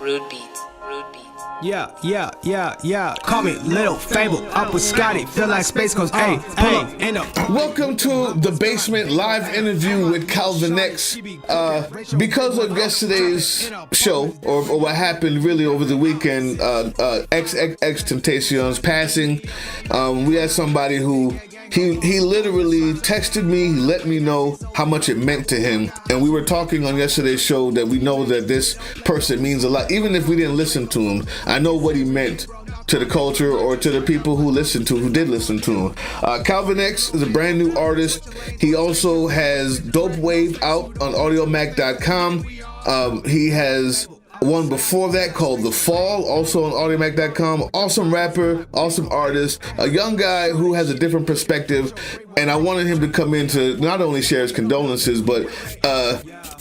Rude beats. Yeah. Call me Little Fable. Up with Scotty. Feel like space goes, hey, pull up, end up. Welcome to The Basement live interview with Calvin X. Because of yesterday's show, or what happened really over the weekend, xxXTentacion's passing, we had somebody who he literally texted me, he let me know how much it meant to him. And we were talking on yesterday's show that we know that this person means a lot. Even if we didn't listen to him, I know what he meant to the culture or to the people who did listen to him. Calvin X is a brand new artist. He also has Dope Wave out on audiomac.com. He has one before that called The Fall, also on audiomac.com. Awesome rapper, awesome artist, a young guy who has a different perspective, and I wanted him to come in to not only share his condolences, but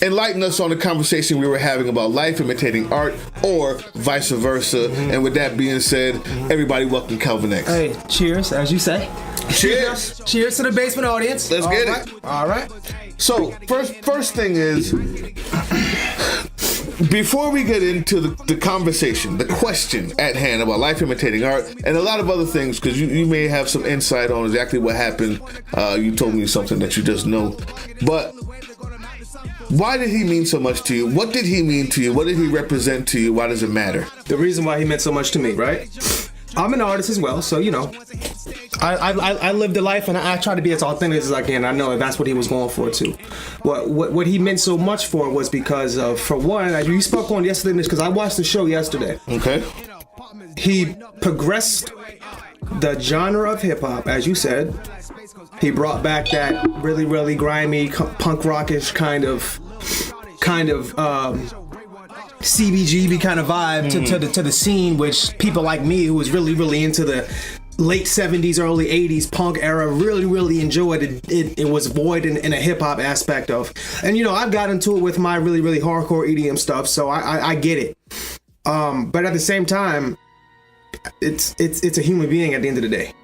enlighten us on the conversation we were having about life imitating art, or vice versa. And with that being said, everybody welcome Calvin X. Hey, cheers, as you say. Cheers. Cheers to the basement audience. Let's get it. All right. So, first thing is, before we get into the conversation, the question at hand about life imitating art and a lot of other things, because you may have some insight on exactly what happened. You told me something that you just know. But why did he mean so much to you? What did he mean to you? What did he represent to you? Why does it matter? The reason why he meant so much to me, right? I'm an artist as well, so, you know, I lived a life and I try to be as authentic as I can. I know that's what he was going for, too. What he meant so much for was because of, for one, you spoke on yesterday, because I watched the show yesterday. Okay. He progressed the genre of hip-hop, as you said. He brought back that really, really grimy, punk rockish kind of CBGB kind of vibe to the scene, which people like me, who was really into the late 70s, early 80s punk era, really enjoyed. It was void in a hip-hop aspect of. And, you know, I've got into it with my really hardcore EDM stuff, so I get it. But at the same time, it's a human being at the end of the day.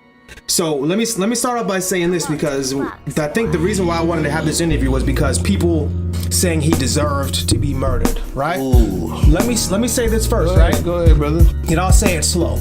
So let me start off by saying this, because I think the reason why I wanted to have this interview was because people saying he deserved to be murdered, right? Ooh. Let me say this first, right? Go ahead, brother. And I'll say it slow.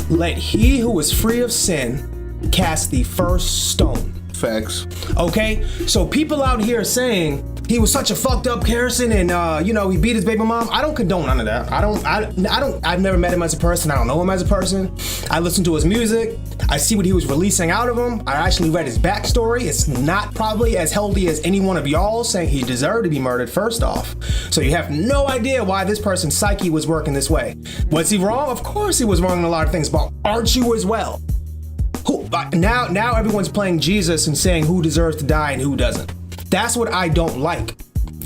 Let he who is free of sin cast the first stone. Facts. Okay? So people out here saying he was such a fucked up person and you know, he beat his baby mom. I don't condone none of that. I've never met him as a person. I don't know him as a person. I listen to his music. I see what he was releasing out of him. I actually read his backstory. It's not probably as healthy as any one of y'all saying he deserved to be murdered, first off. So you have no idea why this person's psyche was working this way. Was he wrong? Of course he was wrong in a lot of things, but aren't you as well? Now everyone's playing Jesus and saying who deserves to die and who doesn't. That's what I don't like.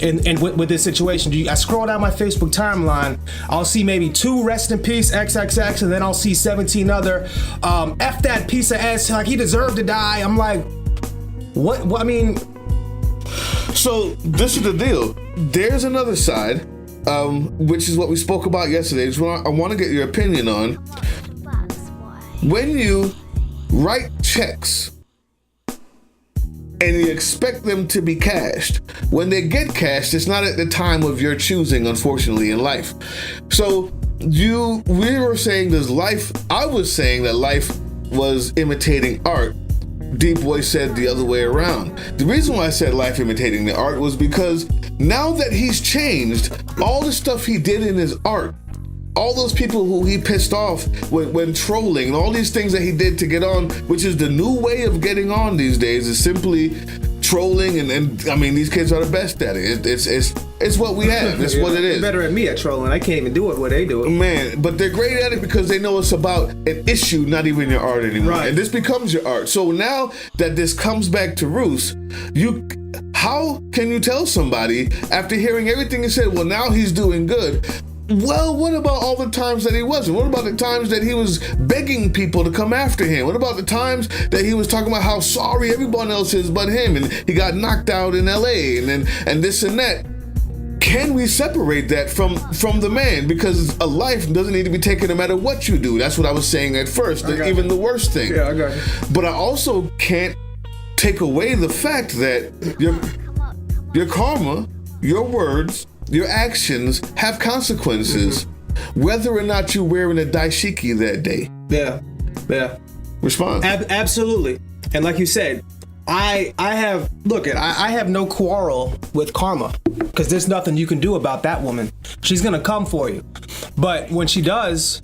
And with this situation, I scroll down my Facebook timeline, I'll see maybe 2 rest in peace XXX, and then I'll see 17 other F that piece of ass, like he deserved to die. I'm like, what I mean. So this is the deal. There's another side, which is what we spoke about yesterday. I want to get your opinion on. When you write checks and you expect them to be cashed, when they get cashed, it's not at the time of your choosing, unfortunately, in life. So we were saying I was saying that life was imitating art. Deep Boy said the other way around. The reason why I said life imitating the art was because now that he's changed, all the stuff he did in his art, all those people who he pissed off when trolling, and all these things that he did to get on, which is the new way of getting on these days, is simply trolling. And I mean, these kids are the best at it. It's what we have. It's what it is. They're better at me at trolling. I can't even do it where they do it. Man, but they're great at it because they know it's about an issue, not even your art anymore. Right. And this becomes your art. So now that this comes back to roost, how can you tell somebody after hearing everything he said, well, now he's doing good? Well, what about all the times that he wasn't? What about the times that he was begging people to come after him? What about the times that he was talking about how sorry everyone else is but him, and he got knocked out in LA and this and that? Can we separate that from the man? Because a life doesn't need to be taken no matter what you do. That's what I was saying at first, even the worst thing. Yeah, I got you. But I also can't take away the fact that your karma, your words, your actions have consequences, whether or not you're wearing a dashiki that day. Yeah. Respond. Absolutely. And like you said, I have no quarrel with karma, because there's nothing you can do about that woman. She's gonna come for you. But when she does,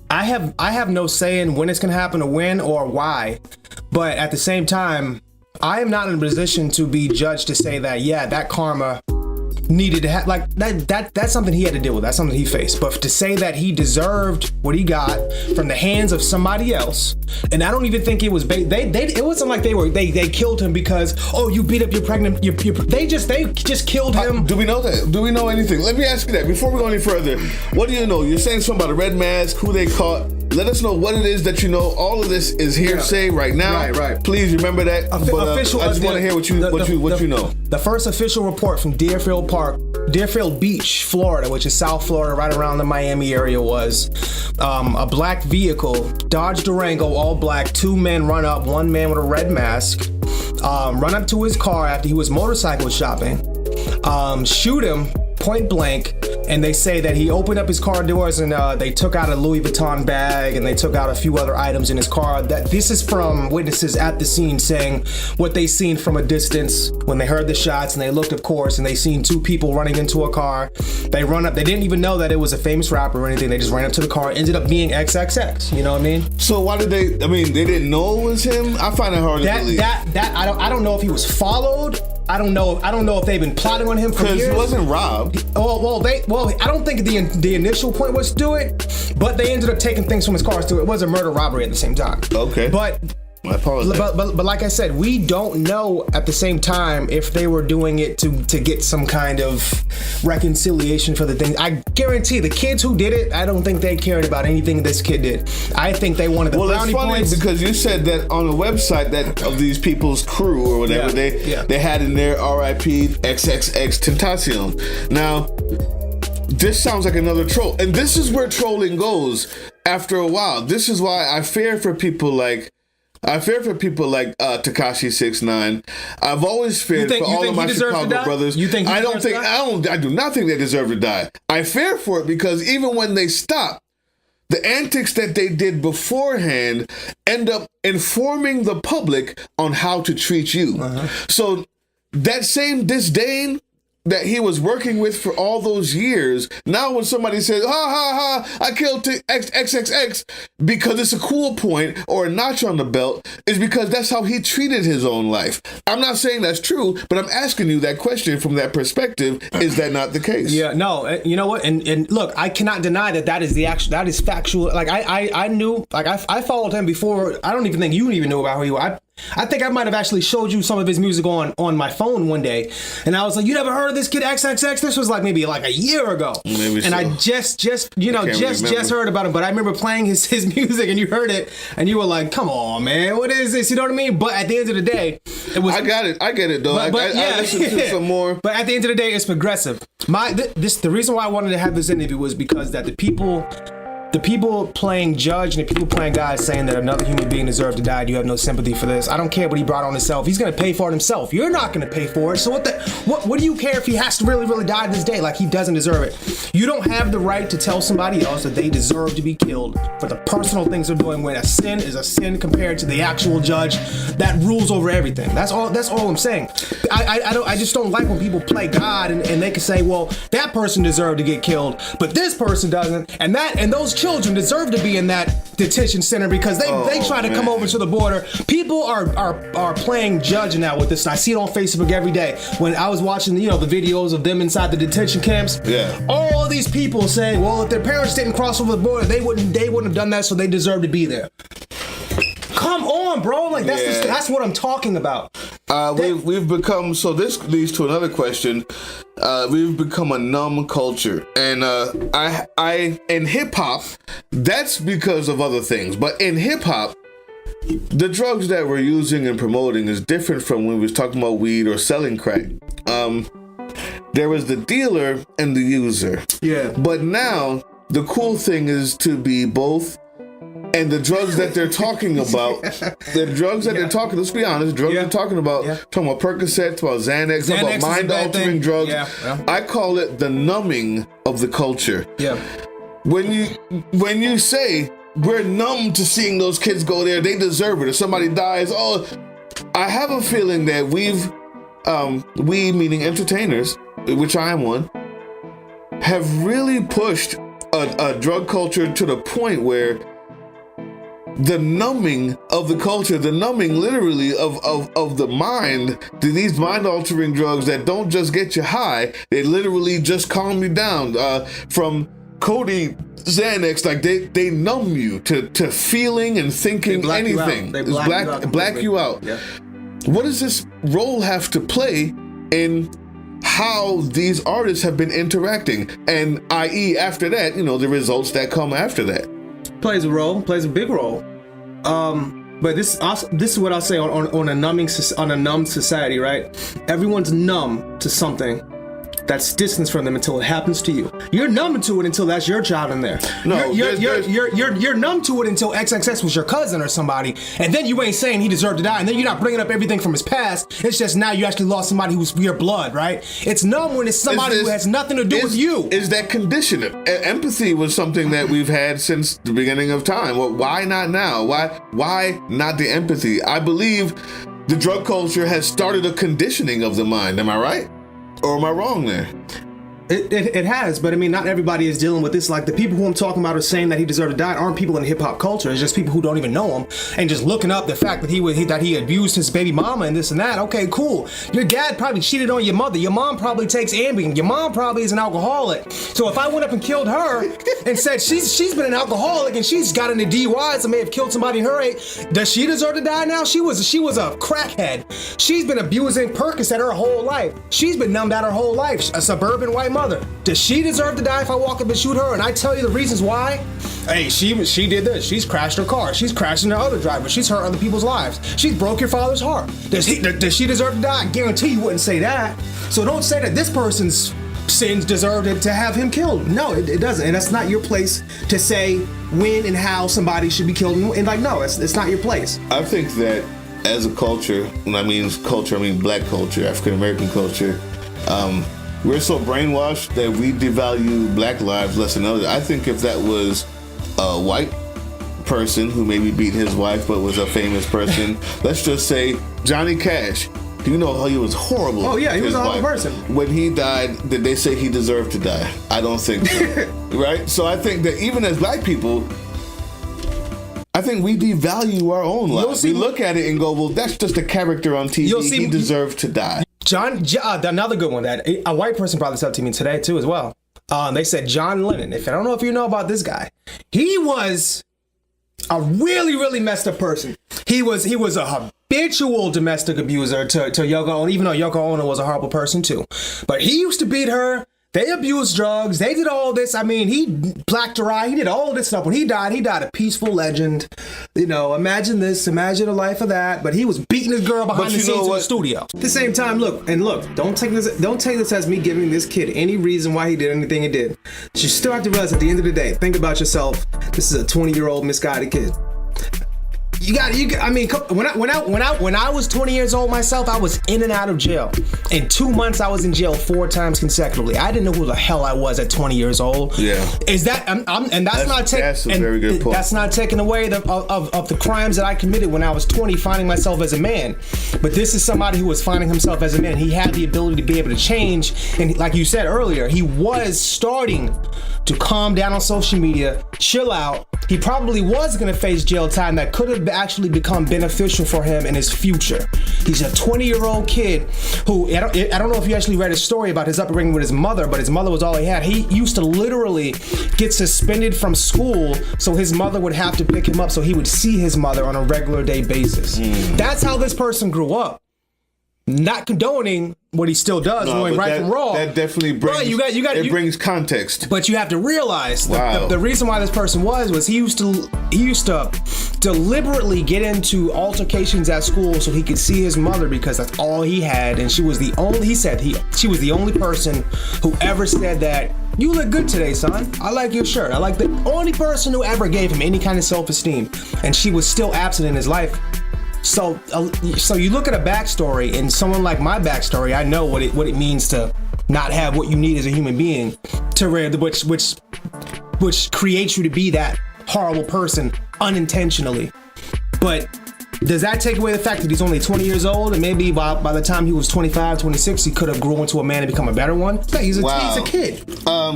I have no say in when it's gonna happen or when or why. But at the same time, I am not in a position to be judged to say that, yeah, that karma needed to have, like, that's something he had to deal with. That's something he faced. But to say that he deserved what he got from the hands of somebody else, and I don't even think it was it wasn't like they killed him because, oh, you beat up your pregnant, they just killed him. Do we know that? Do we know anything? Let me ask you that before we go any further. What do you know? You're saying something about a red mask, who they caught. Let us know what it is that you know. All of this is hearsay right now. Right. Please remember that. Official. I just want to hear what you know. The first official report from Deerfield Beach, Florida, which is South Florida, right around the Miami area, was a black vehicle, Dodge Durango, all black. 2 men run up. 1 man with a red mask, run up to his car after he was motorcycle shopping, shoot him point blank. And they say that he opened up his car doors and they took out a Louis Vuitton bag and they took out a few other items in his car. This is from witnesses at the scene saying what they seen from a distance when they heard the shots, and they looked, of course, and they seen 2 people running into a car. They run up. They didn't even know that it was a famous rapper or anything. They just ran up to the car. Ended up being XXX. You know what I mean? So why did they? I mean, they didn't know it was him. I find it hard to believe. I don't know if he was followed. I don't know if they've been plotting on him for years. Because he wasn't robbed. I don't think the initial point was to do it, but they ended up taking things from his cars too. It was a murder robbery at the same time. Okay. But I apologize. But like I said, we don't know at the same time if they were doing it to get some kind of reconciliation for the thing. I guarantee the kids who did it, I don't think they cared about anything this kid did. I think they wanted the brownie points. Well, it's funny because you said that on the website that of these people's crew or whatever, they had in there R.I.P. xxxTentacion. Now, this sounds like another troll. And this is where trolling goes after a while. This is why I fear for people like Tekashi 6ix9ine. I've always feared for all of my Chicago brothers. I do not think they deserve to die. I fear for it because even when they stop, the antics that they did beforehand end up informing the public on how to treat you. So that same disdain that he was working with for all those years, now when somebody says, I killed XXX because it's a cool point or a notch on the belt, is because that's how he treated his own life. I'm not saying that's true, but I'm asking you that question from that perspective. Is that not the case? Yeah, no, you know what? And look, I cannot deny that is factual. Like I knew, like I followed him before. I don't even think you even knew about who he was. I think I might have actually showed you some of his music on my phone one day, and I was like, "You never heard of this kid XXX?" This was maybe a year ago, and so. I just heard about him. But I remember playing his music, and you heard it, and you were like, "Come on, man, what is this?" You know what I mean? But at the end of the day, it was. I get it though. I listened to some more. But at the end of the day, it's progressive. The reason why I wanted to have this interview was because that the people playing judge and the people playing guys saying that another human being deserved to die, you have no sympathy for this. I don't care what he brought on himself. He's gonna pay for it himself. You're not gonna pay for it. So what do you care if he has to really, really die this day? Like, he doesn't deserve it. You don't have the right to tell somebody else that they deserve to be killed for the personal things they're doing, when a sin is a sin compared to the actual judge that rules over everything. That's all I'm saying. I just don't like when people play God and they can say, well, that person deserved to get killed, but this person doesn't, and those children deserve to be in that detention center because they try to come over to the border. People are playing judge now with this. I see it on Facebook every day. When I was watching the videos of them inside the detention camps, all of these people saying, well, if their parents didn't cross over the border, they wouldn't have done that, so they deserve to be there. Come on, bro. Like, that's what I'm talking about. We've become, so this leads to another question. We've become a numb culture, and I in hip hop, that's because of other things. But in hip hop, the drugs that we're using and promoting is different from when we was talking about weed or selling crack. There was the dealer and the user. Yeah. But now the cool thing is to be both And the drugs that they're talking about, they're talking, let's be honest, they're talking about, talking about Percocet, about Xanax, talking about mind-altering drugs. I call it the numbing of the culture. Yeah. When you say, we're numb to seeing those kids go there, they deserve it. If somebody dies, I have a feeling that we meaning entertainers, which I am one, have really pushed a drug culture to the point where the numbing of the culture, the numbing literally of the mind, to these mind-altering drugs that don't just get you high, they literally just calm you down. From Coore, Xanax, like they numb you to feeling and thinking anything. They black you out. Yeah. What does this role have to play in how these artists have been interacting, and i.e. after that, the results that come after that? Plays a big role. But this is what I'll say on a numbed society, right? Everyone's numb to something that's distance from them until it happens to you. You're numb to it until that's your child in there. No, you're numb to it until XXX was your cousin or somebody, and then you ain't saying he deserved to die, and then you're not bringing up everything from his past. It's just now you actually lost somebody who's your blood, right? It's numb when it's somebody who has nothing to do with you. Is that conditioning? Empathy was something that we've had since the beginning of time. Well, why not now? Why not the empathy? I believe the drug culture has started a conditioning of the mind. Am I right? Or am I wrong there? It has, but I mean, not everybody is dealing with this. Like, the people who I'm talking about are saying that he deserved to die aren't people in hip hop culture. It's just people who don't even know him and just looking up the fact that he abused his baby mama and this and that. Okay, cool. Your dad probably cheated on your mother. Your mom probably takes Ambien. Your mom probably is an alcoholic. So if I went up and killed her and said she's been an alcoholic and she's got into DUIs and may have killed somebody in her age, does she deserve to die now? She was a crackhead. She's been abusing Percocet her whole life. She's been numbed out her whole life. A suburban white mother. Does she deserve to die if I walk up and shoot her and I tell you the reasons why? Hey, she did this. She's crashed her car. She's crashed into other drivers. She's hurt other people's lives. She's broke your father's heart. Does she deserve to die? I guarantee you wouldn't say that. So don't say that this person's sins deserved to have him killed. No, it doesn't. And that's not your place to say when and how somebody should be killed. And like, no, it's not your place. I think that as a culture, when I mean culture, I mean black culture, African American culture, we're so brainwashed that we devalue black lives less than others. I think if that was a white person who maybe beat his wife but was a famous person, let's just say Johnny Cash. Do you know how he was horrible? Oh yeah, he was a horrible person. When he died, did they say he deserved to die? I don't think so. Right? So I think that even as black people, I think we devalue our own lives. We look at it and go, well, that's just a character on TV. He deserved to die. Another good one that a white person brought this up to me today too as well. They said John Lennon. I don't know if you know about this guy. He was a really, really messed up person. He was a habitual domestic abuser to Yoko Ono, even though Yoko Ono was a horrible person too. But he used to beat her. They abused drugs. They did all this. I mean, he blacked her eye. He did all this stuff. When he died a peaceful legend. Imagine this. Imagine a life of that. But he was beating his girl behind the scenes in the studio. At the same time, look, don't take this as me giving this kid any reason why he did anything he did. You still have to realize at the end of the day, think about yourself. This is a 20-year-old misguided kid. I mean, when I was 20 years old myself, I was in and out of jail. In 2 months, I was in jail 4 times consecutively. I didn't know who the hell I was at 20 years old. Yeah. Is that that's a very good point. That's not taking away of the crimes that I committed when I was 20, finding myself as a man. But this is somebody who was finding himself as a man. He had the ability to be able to change, and like you said earlier, he was starting to calm down on social media, chill out. He probably was going to face jail time that could have actually become beneficial for him in his future. He's a 20-year-old kid who, I don't know if you actually read his story about his upbringing with his mother, but his mother was all he had. He used to literally get suspended from school so his mother would have to pick him up so he would see his mother on a regular day basis. That's how this person grew up. Not condoning what he still does, knowing right from wrong. That definitely brings it brings context. But you have to realize the reason why this person was he used to deliberately get into altercations at school so he could see his mother because that's all he had, and she was the only person who ever said that You look good today, son. I like your shirt. I like the only person who ever gave him any kind of self-esteem, and she was still absent in his life. So you look at a backstory, and someone like my backstory, I know what it means to not have what you need as a human being, which creates you to be that horrible person unintentionally. But does that take away the fact that he's only 20 years old, and maybe by the time he was 25, 26, he could have grown into a man and become a better one? No, he's a kid.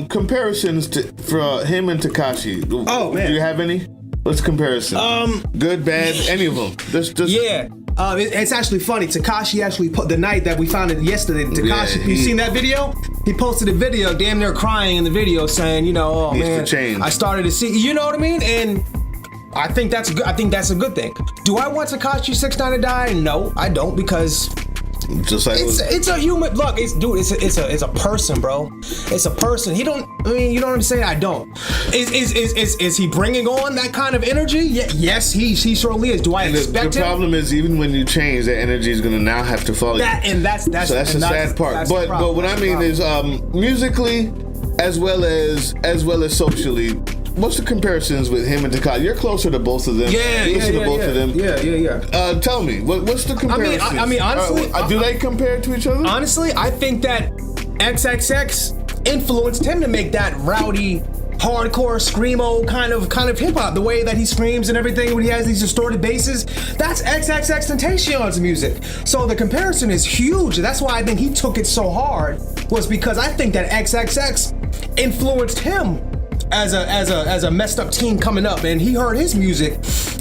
Comparisons for him and Tekashi. Oh man, do you have any? What's the comparison? Good, bad, any of them? Yeah. It's actually funny. Tekashi actually put the night that we found it yesterday. Tekashi, you seen that video? He posted a video, damn near crying in the video, saying, you know, oh man, I started to see. You know what I mean? And I think that's good. I think that's a good thing. Do I want Tekashi 6ix9ine to die? No, I don't, because just like it's a human. Look, it's a person, bro. It's a person. You know what I'm saying? I don't. Is he bringing on that kind of energy? Yes, he surely is. Do I expect the him? problem is, even when you change, that energy is gonna now have to follow you. That's the sad part. But what I mean is, musically, as well as socially. What's the comparisons with him and Tekashi? You're closer to both of them. Listen to both of them. Yeah. Tell me, what's the comparison? I mean, honestly, do they compare to each other? Honestly, I think that XXX influenced him to make that rowdy, hardcore, screamo kind of hip hop. The way that he screams and everything when he has these distorted basses, that's XXXTentacion's music. So the comparison is huge. That's why I think he took it so hard, was because I think that XXX influenced him as a messed up teen coming up, and he heard his music,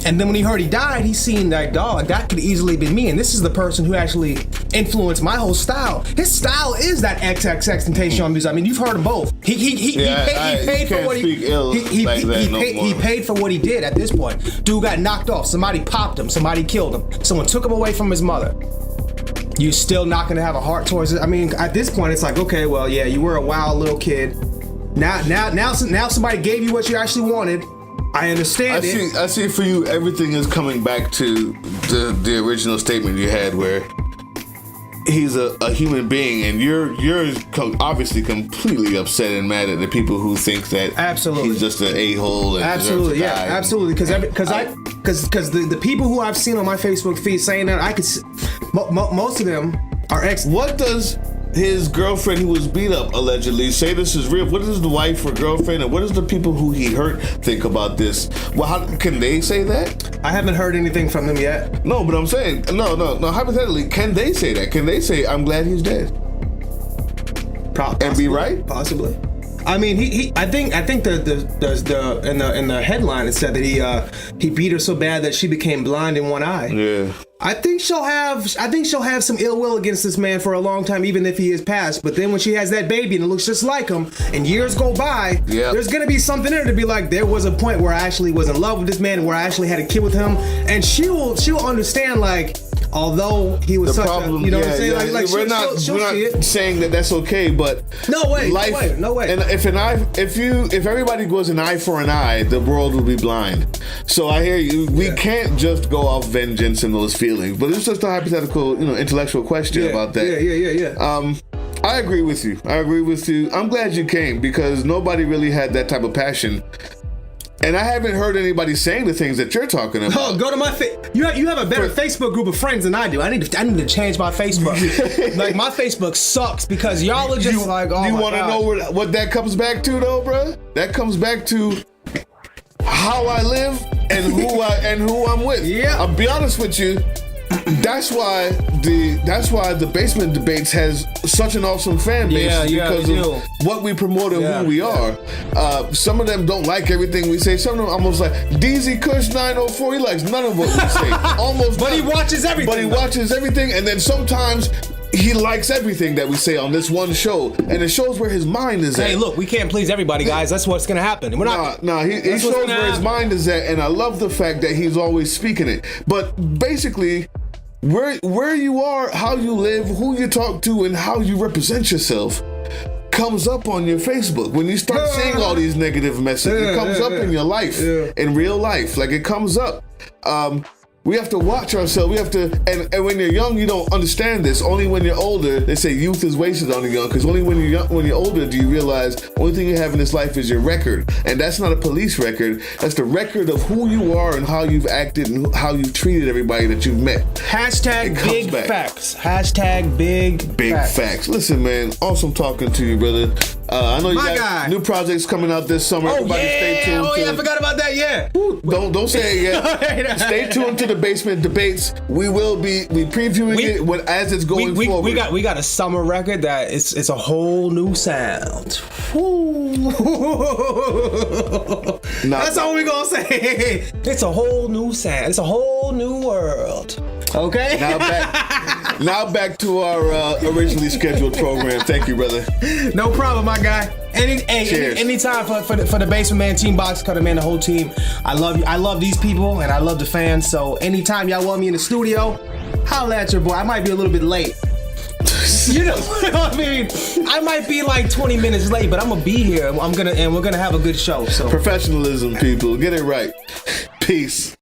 and then when he heard he died, he seen that, dog, that could easily be me, and this is the person who actually influenced my whole style. His style is that XXXTentacion music. I mean, you've heard them both. He paid for what he paid for what he did. At this point, dude got knocked off. Somebody popped him. Somebody killed him. Someone took him away from his mother. You're still not gonna have a heart towards it. I mean, at this point, it's like, okay, well, yeah, you were a wild little kid. Now somebody gave you what you actually wanted. I understand it. I see for you, everything is coming back to the original statement you had, where he's a human being, and you're obviously completely upset and mad at the people who think that he's just an a-hole and absolutely, yeah, absolutely. Because the people who I've seen on my Facebook feed saying that, I could most of them are ex. What does his girlfriend, who was beat up allegedly, say this is real? What does the wife or girlfriend, and what does the people who he hurt think about this? Well, how can they say that? I haven't heard anything from them yet. No, but I'm saying, no. Hypothetically, can they say that? Can they say, I'm glad he's dead? Possibly, and be right? Possibly. I mean, I think in the headline it said that he beat her so bad that she became blind in one eye. Yeah. I think she'll have some ill will against this man for a long time, even if he is passed. But then when she has that baby and it looks just like him, and years go by, there's gonna be something in her to be like, there was a point where I actually was in love with this man, where I actually had a kid with him, and she'll understand, like, although he was such a, you know what I'm saying? Yeah. Like we're not saying that that's okay, but no way. And if everybody goes an eye for an eye, the world will be blind. So I hear you. We can't just go off vengeance and those feelings, but it's just a hypothetical, intellectual question about that. Yeah. I agree with you. I'm glad you came, because nobody really had that type of passion. And I haven't heard anybody saying the things that you're talking about. Oh, go to my you have a better Facebook group of friends than I do. I need to change my Facebook. Like, my Facebook sucks because y'all are just like, oh my God. You want to know what that comes back to, though, bro? That comes back to how I live and who I'm with. Yeah. I'll be honest with you. That's why the Basement Debates has such an awesome fan base, because of what we promote and who we are. Some of them don't like everything we say. Some of them almost like DZ Kush 904. He likes none of what we say. Almost, but he watches everything. And then sometimes he likes everything that we say on this one show, and it shows where his mind is at. Hey, look, we can't please everybody, guys. That's what's gonna happen. We're not. He shows where his mind is at, and I love the fact that he's always speaking it. But basically, where you are, how you live, who you talk to, and how you represent yourself comes up on your Facebook. When you start seeing all these negative messages, it comes up in your life, in real life. Like, it comes up. We have to watch ourselves. We have to, and when you're young, you don't understand this. Only when you're older, they say youth is wasted on the young. Because only when you're young, when you're older, do you realize the only thing you have in this life is your record, and that's not a police record. That's the record of who you are and how you've acted and how you've treated everybody that you've met. Hashtag big facts. Hashtag big facts. Listen, man. Awesome talking to you, brother. I know you got new projects coming out this summer. Everybody stay tuned. I forgot about that. Yeah. Don't say it yet. Stay tuned to the Basement Debates. We will be previewing it as it's going forward. We got a summer record that it's a whole new sound. That's all we gonna say. It's a whole new sound. It's a whole new world. Okay. Now back to our originally scheduled program. Thank you, brother. No problem, my guy. Anytime for the Basement Man Team Box Cutter, man, the whole team. I love these people and I love the fans. So anytime y'all want me in the studio, holla at your boy. I might be a little bit late. You know what I mean? I might be like 20 minutes late, but I'm gonna be here. We're gonna have a good show. So professionalism, people, get it right. Peace.